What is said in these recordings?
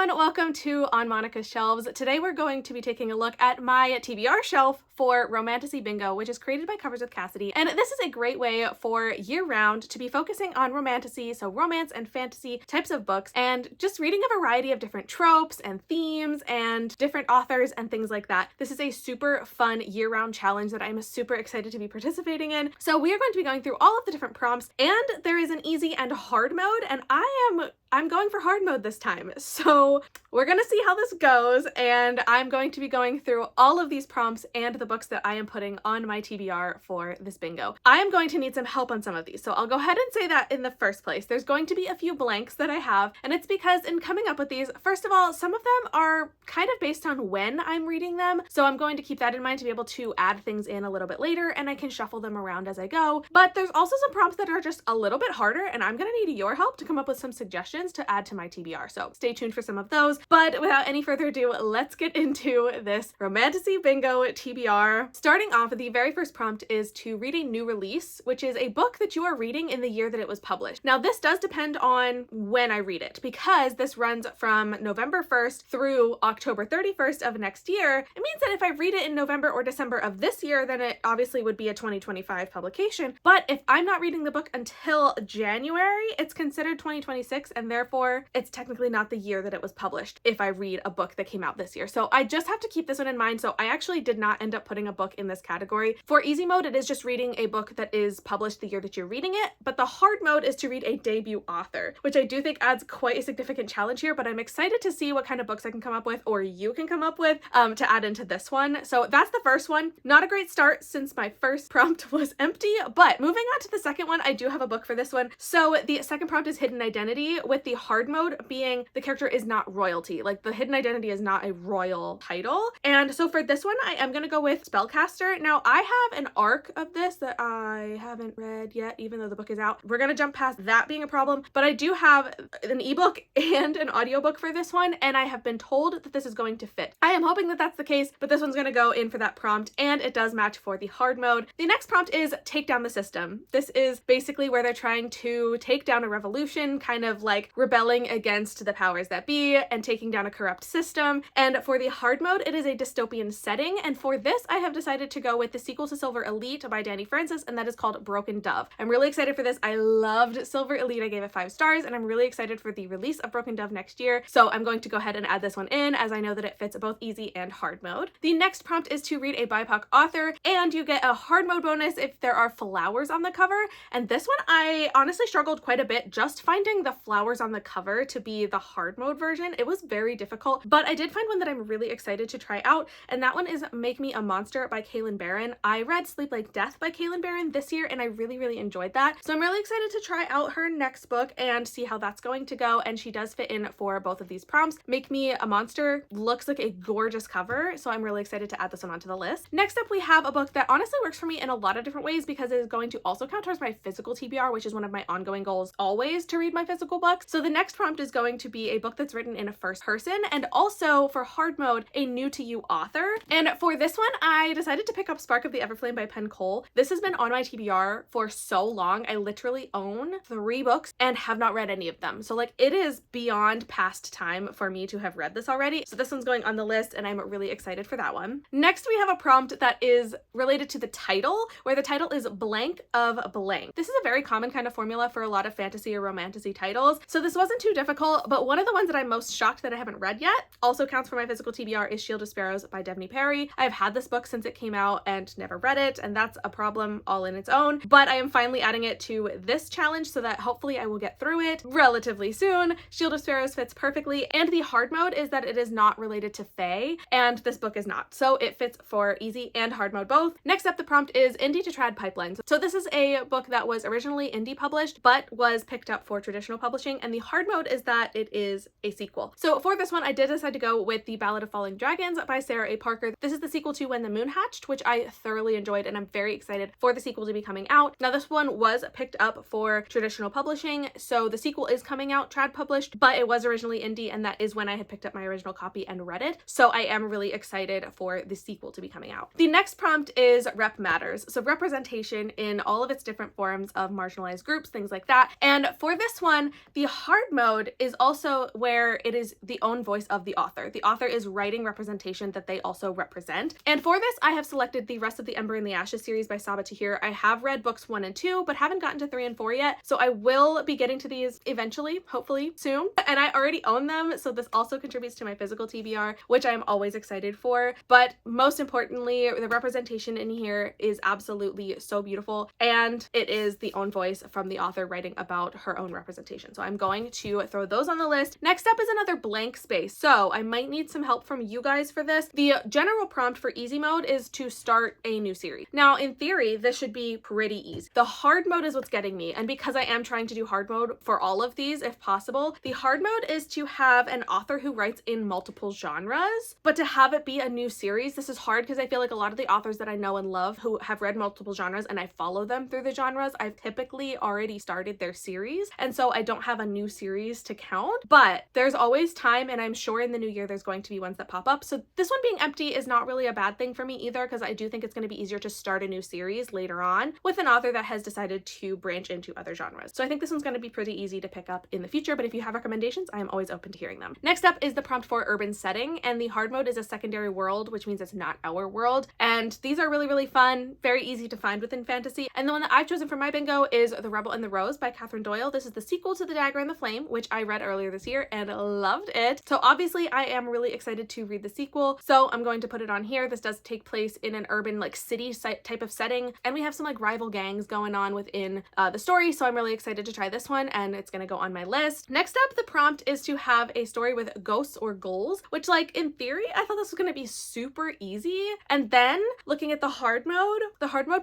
everyone, welcome to On Monica's Shelves. Today we're going to be taking a look at my TBR shelf for Romantasy Bingo, which is created by Covers with Cassidy. And this is a great way for year-round to be focusing on romantasy, so romance and fantasy types of books, and just reading a variety of different tropes and themes and different authors and things like that. This is a super fun year-round challenge that I'm super excited to be participating in. So we are going to be going through all of the different prompts, and there is an easy and hard mode, and I'm going for hard mode this time. So we're gonna see how this goes, and I'm going to be going through all of these prompts and the books that I am putting on my TBR for this bingo. I am going to need some help on some of these, so I'll go ahead and say that in the first place. There's going to be a few blanks that I have, and it's because in coming up with these, first of all, some of them are kind of based on when I'm reading them, so I'm going to keep that in mind to be able to add things in a little bit later, and I can shuffle them around as I go. But there's also some prompts that are just a little bit harder, and I'm gonna need your help to come up with some suggestions to add to my TBR, so stay tuned for some of those. But without any further ado, let's get into this Romantasy Bingo TBR. Starting off, the very first prompt is to read a new release, which is a book that you are reading in the year that it was published. Now, this does depend on when I read it, because this runs from November 1st through October 31st of next year. It means that if I read it in November or December of this year, then it obviously would be a 2025 publication. But if I'm not reading the book until January, it's considered 2026, and therefore it's technically not the year that it was published if I read a book that came out this year. So I just have to keep this one in mind. So I actually did not end up putting a book in this category. For easy mode, it is just reading a book that is published the year that you're reading it, but the hard mode is to read a debut author, which I do think adds quite a significant challenge here, but I'm excited to see what kind of books I can come up with, or you can come up with, to add into this one. So that's the first one. Not a great start since my first prompt was empty, but moving on to the second one, I do have a book for this one. So the second prompt is Hidden Identity, with the hard mode being the character is not royalty. Like, the Hidden Identity is not a royal title. And so for this one, I am going to go with Spellcaster. Now, I have an arc of this that I haven't read yet, even though the book is out. We're going to jump past that being a problem, but I do have an ebook and an audiobook for this one, and I have been told that this is going to fit. I am hoping that that's the case, but this one's going to go in for that prompt, and it does match for the hard mode. The next prompt is Take Down the System. This is basically where they're trying to take down a revolution, kind of like rebelling against the powers that be and taking down a corrupt system. And for the hard mode, it is a dystopian setting, and for this I have decided to go with the sequel to Silver Elite by Danny Francis, and that is called Broken Dove. I'm really excited for this. I loved Silver Elite. I gave it 5 stars, and I'm really excited for the release of Broken Dove next year, so I'm going to go ahead and add this one in, as I know that it fits both easy and hard mode. The next prompt is to read a BIPOC author, and you get a hard mode bonus if there are flowers on the cover, and this one I honestly struggled quite a bit just finding the flowers on the cover to be the hard mode version. It was very difficult, but I did find one that I'm really excited to try out, and that one is Make Me a Monster by Kaylin Barron. I read Sleep Like Death by Kaylin Barron this year, and I really enjoyed that, so I'm really excited to try out her next book and see how that's going to go, and she does fit in for both of these prompts. Make Me a Monster looks like a gorgeous cover, so I'm really excited to add this one onto the list. Next up, we have a book that honestly works for me in a lot of different ways, because it is going to also count towards my physical TBR, which is one of my ongoing goals always, to read my physical books. So the next prompt is going to be a book that's written in a first person, and also for hard mode, a new to you author. And for this one, I decided to pick up Spark of the Everflame by Penn Cole. This has been on my TBR for so long. I literally own 3 books and have not read any of them. So like, it is beyond past time for me to have read this already. So this one's going on the list, and I'm really excited for that one. Next, we have a prompt that is related to the title, where the title is Blank of Blank. This is a very common kind of formula for a lot of fantasy or romantasy titles, so this wasn't too difficult, but one of the ones that I'm most shocked that I haven't read yet, also counts for my physical TBR, is Shield of Sparrows by Devney Perry. I've had this book since it came out and never read it, and that's a problem all in its own, but I am finally adding it to this challenge so that hopefully I will get through it relatively soon. Shield of Sparrows fits perfectly, and the hard mode is that it is not related to Fae, and this book is not, so it fits for easy and hard mode both. Next up, the prompt is Indie to Trad Pipelines. So this is a book that was originally indie published, but was picked up for traditional publishing, and the hard mode is that it is a sequel. So for this one, I did decide to go with The Ballad of Falling Dragons by Sarah A. Parker. This is the sequel to When and the Moon Hatched, which I thoroughly enjoyed, and I'm very excited for the sequel to be coming out. Now, this one was picked up for traditional publishing, so the sequel is coming out trad published, but it was originally indie, and that is when I had picked up my original copy and read it. So I am really excited for the sequel to be coming out. The next prompt is Rep Matters. So representation in all of its different forms of marginalized groups, things like that. And for this one, the hard mode is also where it is the own voice of the author. The author is writing representation that they also represent. And for this, I have selected the rest of the Ember and the Ashes series by Sabaa Tahir. I have read books 1 and 2, but haven't gotten to 3 and 4 yet. So I will be getting to these eventually, hopefully soon. And I already own them, so this also contributes to my physical TBR, which I'm always excited for. But most importantly, the representation in here is absolutely so beautiful, and it is the own voice from the author writing about her own representation. So I'm going to throw those on the list. Next up is another blank space. So I might need some help from you guys for this. The general prompt for easy mode is to start a new series. Now, in theory, this should be pretty easy. The hard mode is what's getting me, and because I am trying to do hard mode for all of these, if possible, the hard mode is to have an author who writes in multiple genres, but to have it be a new series. This is hard because I feel like a lot of the authors that I know and love who have read multiple genres and I follow them through the genres, I've typically already started their series, and so I don't have a new series to count, but there's always time, and I'm sure in the new year there's going to be ones that pop up. So this one being empty is not really a bad thing for me either, because I do think it's going to be easier to start a new series later on with an author that has decided to branch into other genres. So I think this one's going to be pretty easy to pick up in the future, but if you have recommendations, I am always open to hearing them. Next up is the prompt for urban setting, and the hard mode is a secondary world, which means it's not our world. And these are really, really fun, very easy to find within fantasy. And the one that I've chosen for my bingo is The Rebel and the Rose by Catherine Doyle. This is the sequel to The Dagger and the Flame, which I read earlier this year and loved it. So obviously I am really excited to read the sequel, so I'm going to put it on here. This does take place in an urban, like, city type of setting, and we have some like rival gangs going on within the story, so I'm really excited to try this one, and it's gonna go on my list. Next up, the prompt is to have a story with ghosts or ghouls, which, like, in theory I thought this was gonna be super easy, and then looking at the hard mode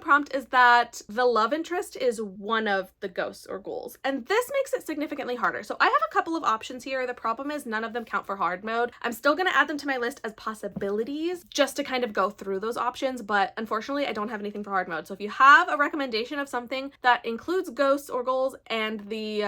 prompt is that the love interest is one of the ghosts or ghouls, and this makes it significantly harder. So I have a couple of options here. The problem is none of them count for hard mode. I'm still gonna add them to my list as possibilities just to kind of go through those options, but unfortunately I don't have anything for hard mode. So if you have a recommendation of something that includes ghosts or ghouls and the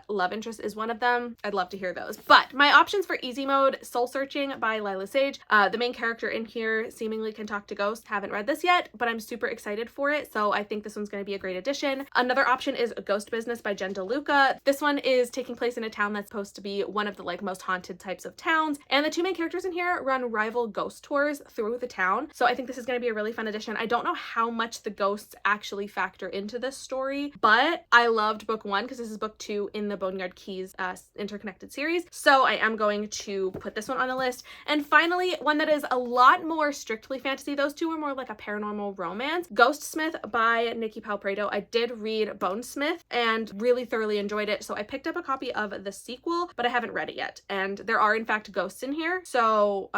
love interest is one of them, I'd love to hear those. But my options for easy mode: Soul Searching by Lila Sage. The main character in here seemingly can talk to ghosts. Haven't read this yet, but I'm super excited for it, so I think this one's going to be a great addition. Another option is Ghost Business by Jen DeLuca. This one is taking place in a town that's supposed to be one of the, like, most haunted types of towns, and the two main characters in here run rival ghost tours through the town, so I think this is going to be a really fun addition. I don't know how much the ghosts actually factor into this story, but I loved book 1 because this is book 2 in the Boneyard Keys interconnected series, so I am going to put this one on the list. And finally, one that is a lot more strictly fantasy. Those two are more like a paranormal romance. Ghostsmith by Nikki Palprado. I did read Bonesmith and really thoroughly enjoyed it, so I picked up a copy of the sequel, but I haven't read it yet. And there are in fact ghosts in here, so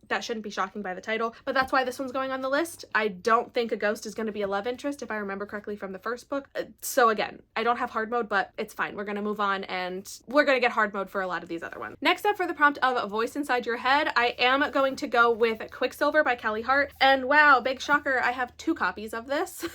that shouldn't be shocking by the title, but that's why this one's going on the list. I don't think a ghost is going to be a love interest, if I remember correctly from the first book. So again, I don't have hard mode, but it's fine. We're going to move on, and we're going to get hard mode for a lot of these other ones. Next up, for the prompt of Voice Inside Your Head, I am going to go with Quicksilver by Callie Hart. And wow, big shocker, I have 2 copies of this.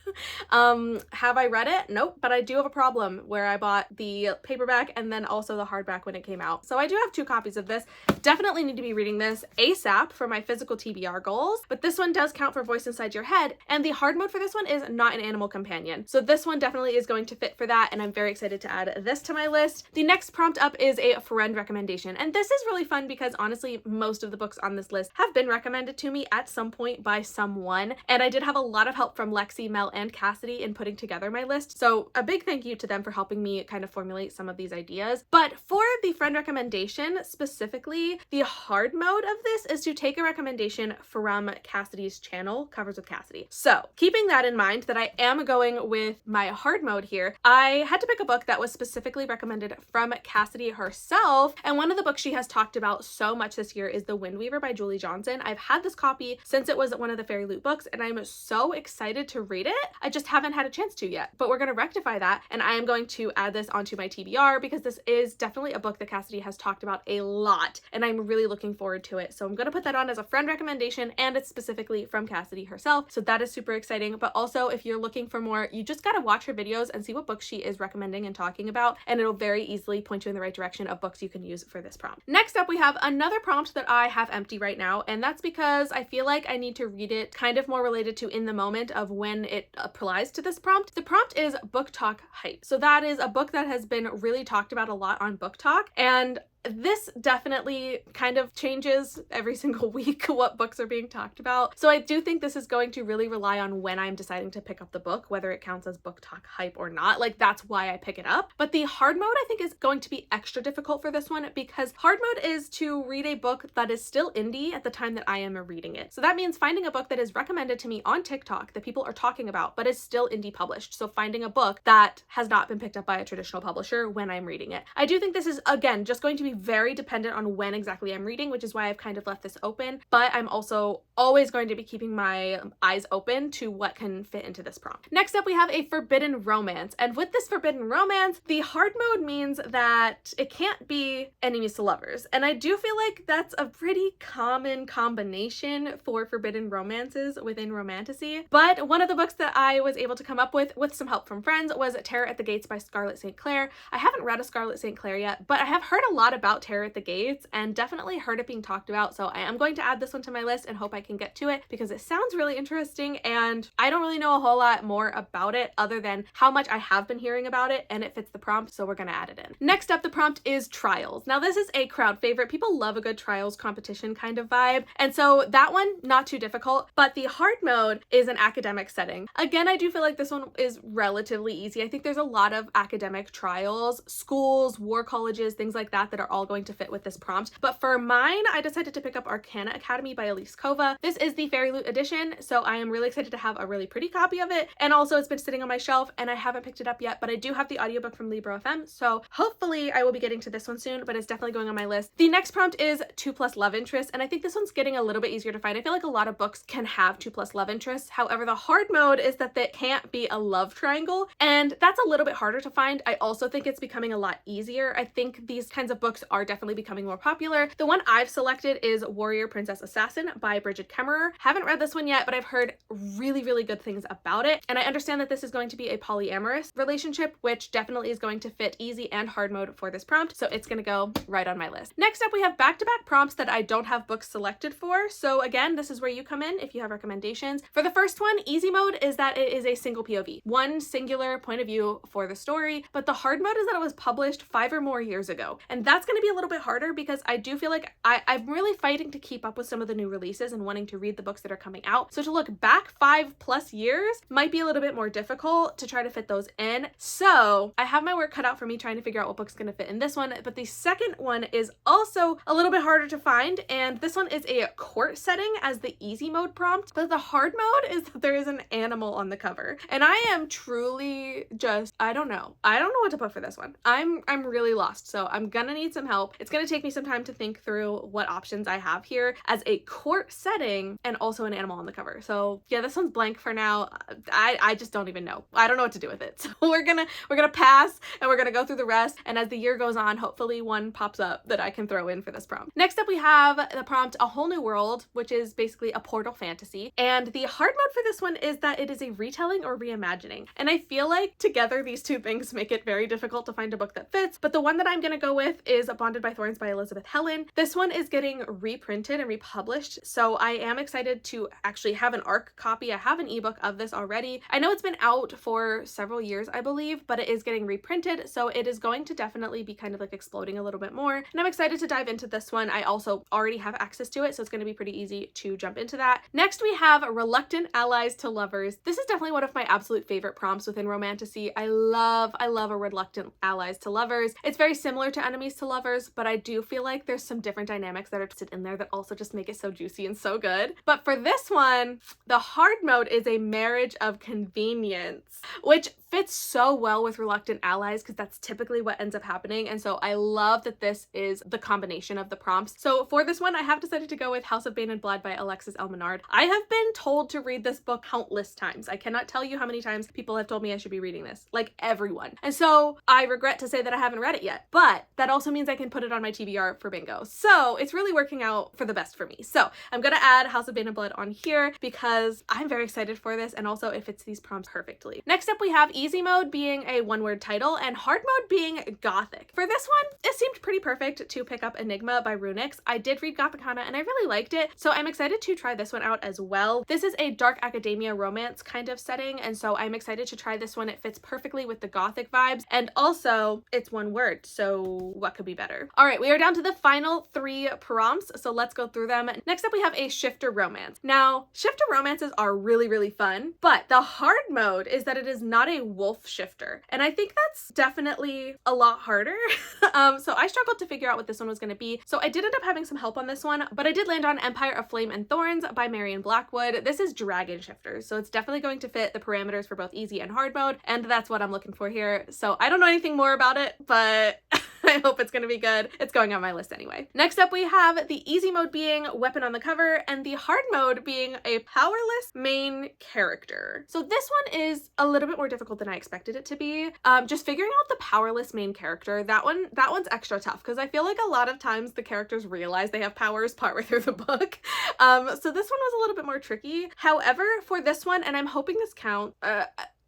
Have I read it? Nope, but I do have a problem where I bought the paperback and then also the hardback when it came out. So I do have 2 copies of this. Definitely need to be reading this ASAP for my physical TBR goals, but this one does count for Voice Inside Your Head, and the hard mode for this one is not an animal companion. So this one definitely is going to fit for that, and I'm very excited to add this to my list. The next prompt up is a friend recommendation, and this is really fun because honestly, most of the books on this list have been recommended to me at some point by someone, and I did have a lot of help from Lexi, Mel, and Cassidy in putting together my list, so a big thank you to them for helping me kind of formulate some of these ideas. But for the friend recommendation specifically, the hard mode of this is to take a recommendation from Cassidy's channel, Covers with Cassidy. So keeping that in mind, that I am going with my hard mode here, I had to pick a book that was specifically recommended from Cassidy herself, and one of the books she has talked about so much this year is The Windweaver by Julie Johnson. I've had this copy since it was one of the Fairy Loot books, and I'm so excited to read it. I just haven't had a chance to yet, but we're going to rectify that, and I am going to add this onto my TBR because this is definitely a book that Cassidy has talked about a lot, and I'm really looking forward to it. So I'm going to put that on as a friend recommendation, and it's specifically from Cassidy herself. So that is super exciting. But also, if you're looking for more, you just gotta watch her videos and see what books she is recommending and talking about, and it'll very easily point you in the right direction of books you can use for this prompt. Next up, we have another prompt that I have empty right now, and that's because I feel like I need to read it kind of more related to in the moment of when it applies to this prompt. The prompt is Book Talk Hype. So that is a book that has been really talked about a lot on Book Talk, and this definitely kind of changes every single week what books are being talked about. So I do think this is going to really rely on when I'm deciding to pick up the book, whether it counts as Book Talk Hype or not. Like, that's why I pick it up. But the hard mode, I think, is going to be extra difficult for this one, because hard mode is to read a book that is still indie at the time that I am reading it. So that means finding a book that is recommended to me on TikTok that people are talking about, but is still indie published. So finding a book that has not been picked up by a traditional publisher when I'm reading it. I do think this is, again, just going to be very dependent on when exactly I'm reading, which is why I've kind of left this open, but I'm also always going to be keeping my eyes open to what can fit into this prompt. Next up, we have a forbidden romance, and with this forbidden romance, the hard mode means that it can't be enemies to lovers, and I do feel like that's a pretty common combination for forbidden romances within Romantasy. But one of the books that I was able to come up with some help from friends was Terror at the Gates by Scarlett St. Clair. I haven't read a Scarlett St. Clair yet, but I have heard a lot about Terror at the Gates and definitely heard it being talked about, so I am going to add this one to my list and hope I can get to it because it sounds really interesting, and I don't really know a whole lot more about it other than how much I have been hearing about it, and it fits the prompt, so we're gonna add it in. Next up, the prompt is Trials. Now this is a crowd favorite. People love a good trials competition kind of vibe, and so that one, not too difficult, but the hard mode is an academic setting. Again, I do feel like this one is relatively easy. I think there's a lot of academic trials, schools, war colleges, things like that are all going to fit with this prompt. But for mine, I decided to pick up Arcana Academy by Elise Kova. This is the Fairy Loot edition, so I am really excited to have a really pretty copy of it. And also it's been sitting on my shelf and I haven't picked it up yet, but I do have the audiobook from Libro FM, so hopefully I will be getting to this one soon, but it's definitely going on my list. The next prompt is 2+ love interests, and I think this one's getting a little bit easier to find. I feel like a lot of books can have 2+ love interests. However, the hard mode is that they can't be a love triangle, and that's a little bit harder to find. I also think it's becoming a lot easier. I think these kinds of books are definitely becoming more popular. The one I've selected is Warrior Princess Assassin by Bridget Kemmerer. Haven't read this one yet, but I've heard really, really good things about it. And I understand that this is going to be a polyamorous relationship, which definitely is going to fit easy and hard mode for this prompt. So it's gonna go right on my list. Next up, we have back-to-back prompts that I don't have books selected for. So again, this is where you come in if you have recommendations. For the first one, easy mode is that it is a single POV, one singular point of view for the story. But the hard mode is that it was published 5 or more years ago. And that's gonna be a little bit harder because I do feel like I'm really fighting to keep up with some of the new releases and wanting to read the books that are coming out. So to look back 5+ years might be a little bit more difficult to try to fit those in. So I have my work cut out for me trying to figure out what book's gonna fit in this one. But the second one is also a little bit harder to find, and this one is a court setting as the easy mode prompt, but the hard mode is that there is an animal on the cover. And I am truly just, I don't know what to put for this one. I'm really lost, so I'm gonna need some help. It's gonna take me some time to think through what options I have here as a court setting and also an animal on the cover. So yeah, this one's blank for now. I just don't even know. I don't know what to do with it. So we're gonna pass and we're gonna go through the rest, and as the year goes on, hopefully one pops up that I can throw in for this prompt. Next up, we have the prompt A Whole New World, which is basically a portal fantasy. And the hard mode for this one is that it is a retelling or reimagining. And I feel like together these two things make it very difficult to find a book that fits, but the one that I'm gonna go with is Bonded by Thorns by Elizabeth Helen. This one is getting reprinted and republished, so I am excited to actually have an ARC copy. I have an ebook of this already. I know it's been out for several years, I believe, but it is getting reprinted, so it is going to definitely be kind of like exploding a little bit more, and I'm excited to dive into this one. I also already have access to it, so it's going to be pretty easy to jump into that. Next, we have Reluctant Allies to Lovers. This is definitely one of my absolute favorite prompts within Romantasy. I love a Reluctant Allies to Lovers. It's very similar to Enemies to Lovers, but I do feel like there's some different dynamics that are sit in there that also just make it so juicy and so good. But for this one, the hard mode is a marriage of convenience, which fits so well with Reluctant Allies because that's typically what ends up happening. And so I love that this is the combination of the prompts. So for this one, I have decided to go with House of Bane and Blood by Alexis L. Menard. I have been told to read this book countless times. I cannot tell you how many times people have told me I should be reading this, like everyone. And so I regret to say that I haven't read it yet, but that also means means I can put it on my TBR for bingo. So it's really working out for the best for me. So I'm gonna add House of Bane and Blood on here because I'm very excited for this, and also it fits these prompts perfectly. Next up, we have easy mode being a one-word title and hard mode being gothic. For this one, it seemed pretty perfect to pick up Enigma by Runix. I did read Gothicana and I really liked it, so I'm excited to try this one out as well. This is a dark academia romance kind of setting, and so I'm excited to try this one. It fits perfectly with the gothic vibes, and also it's one word, so what could be better? All right, we are down to the final 3 prompts, so let's go through them. Next up, we have a shifter romance. Now, shifter romances are really, really fun, but the hard mode is that it is not a wolf shifter, and I think that's definitely a lot harder. So I struggled to figure out what this one was going to be, so I did end up having some help on this one, but I did land on Empire of Flame and Thorns by Marion Blackwood. This is dragon shifters, so it's definitely going to fit the parameters for both easy and hard mode, and that's what I'm looking for here. So I don't know anything more about it, but I hope it's going to be good. It's going on my list anyway. Next up, we have the easy mode being weapon on the cover and the hard mode being a powerless main character. So this one is a little bit more difficult than I expected it to be. Just figuring out the powerless main character, that one's extra tough because I feel like a lot of times the characters realize they have powers partway through the book. So this one was a little bit more tricky. However, for this one, and I'm hoping this counts,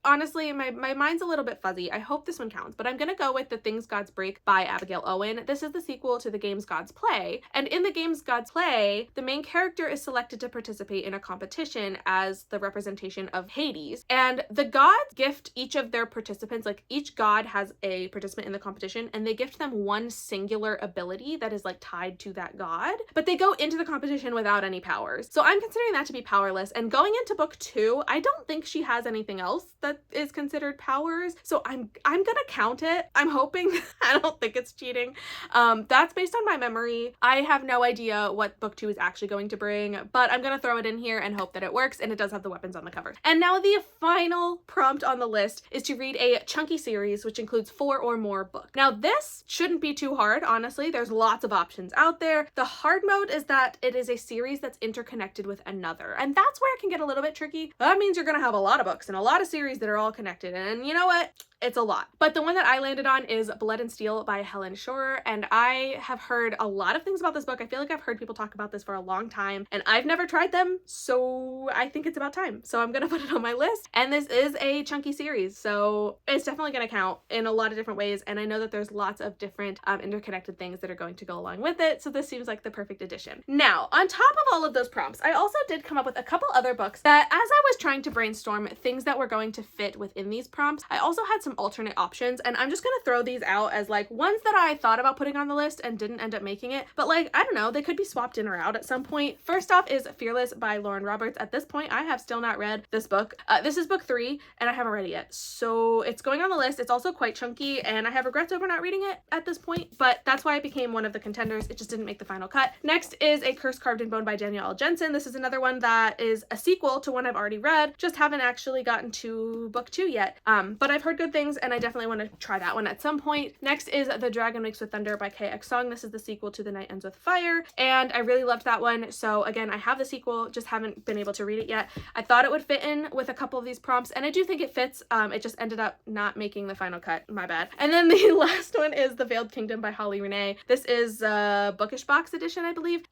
honestly, my mind's a little bit fuzzy. I hope this one counts, but I'm gonna go with The Things Gods Break by Abigail Owen. This is the sequel to The Games Gods Play, and in The Games Gods Play, the main character is selected to participate in a competition as the representation of Hades, and the gods gift each of their participants, like each god has a participant in the competition, and they gift them one singular ability that is like tied to that god, but they go into the competition without any powers. So I'm considering that to be powerless, and going into book 2, I don't think she has anything else that is considered powers, so I'm gonna count it. I'm hoping. I don't think it's cheating. That's based on my memory. I have no idea what book 2 is actually going to bring, but I'm gonna throw it in here and hope that it works, and it does have the weapons on the cover. And now the final prompt on the list is to read a chunky series which includes 4 or more books. Now this shouldn't be too hard, honestly. There's lots of options out there. The hard mode is that it is a series that's interconnected with another, and that's where it can get a little bit tricky. That means you're gonna have a lot of books and a lot of series that are all connected, and you know what? It's a lot. But the one that I landed on is Blood and Steel by Helen Shorer, and I have heard a lot of things about this book. I feel like I've heard people talk about this for a long time, and I've never tried them, so I think it's about time. So I'm gonna put it on my list, and this is a chunky series, so it's definitely gonna count in a lot of different ways, and I know that there's lots of different interconnected things that are going to go along with it, so this seems like the perfect addition. Now, on top of all of those prompts, I also did come up with a couple other books that, as I was trying to brainstorm things that were going to fit within these prompts, I also had some alternate options, and I'm just gonna throw these out as like ones that I thought about putting on the list and didn't end up making it, but like, I don't know, they could be swapped in or out at some point. First off is Fearless by Lauren Roberts. At this point, I have still not read this book. This is book 3, and I haven't read it yet, so it's going on the list. It's also quite chunky, and I have regrets over not reading it at this point, but that's why it became one of the contenders. It just didn't make the final cut. Next is A Curse Carved in Bone by Danielle L. Jensen. This is another one that is a sequel to one I've already read, just haven't actually gotten to book 2 yet, but I've heard good things, and I definitely want to try that one at some point. Next is The Dragon Wakes with Thunder by KX Song. This is the sequel to The Night Ends with Fire, and I really loved that one, so again, I have the sequel, just haven't been able to read it yet. I thought it would fit in with a couple of these prompts, and I do think it fits. It just ended up not making the final cut, my bad. And then the last one is The Veiled Kingdom by Holly Renee. This is Bookish Box edition, I believe.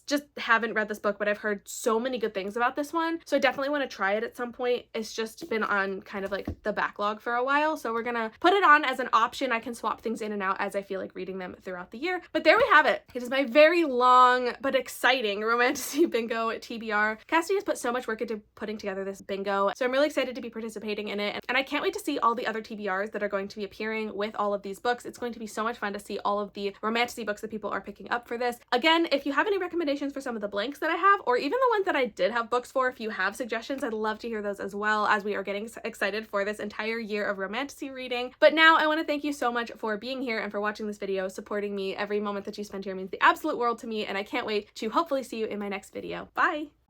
Just haven't read this book, but I've heard so many good things about this one, so I definitely want to try it at some point. It's just been on kind of like the backlog for a while, so we're gonna put it on as an option. I can swap things in and out as I feel like reading them throughout the year. But there we have it. It is my very long but exciting Romantasy Bingo TBR. Cassidy has put so much work into putting together this bingo, so I'm really excited to be participating in it, and I can't wait to see all the other TBRs that are going to be appearing with all of these books. It's going to be so much fun to see all of the Romantasy books that people are picking up for this. Again, if you have any recommendations for some of the blanks that I have, or even the ones that I did have books for, if you have suggestions, I'd love to hear those as well, as we are getting excited for this entire year of Romantasy reading. But now I want to thank you so much for being here and for watching this video, supporting me. Every moment that you spend here means the absolute world to me, and I can't wait to hopefully see you in my next video. Bye!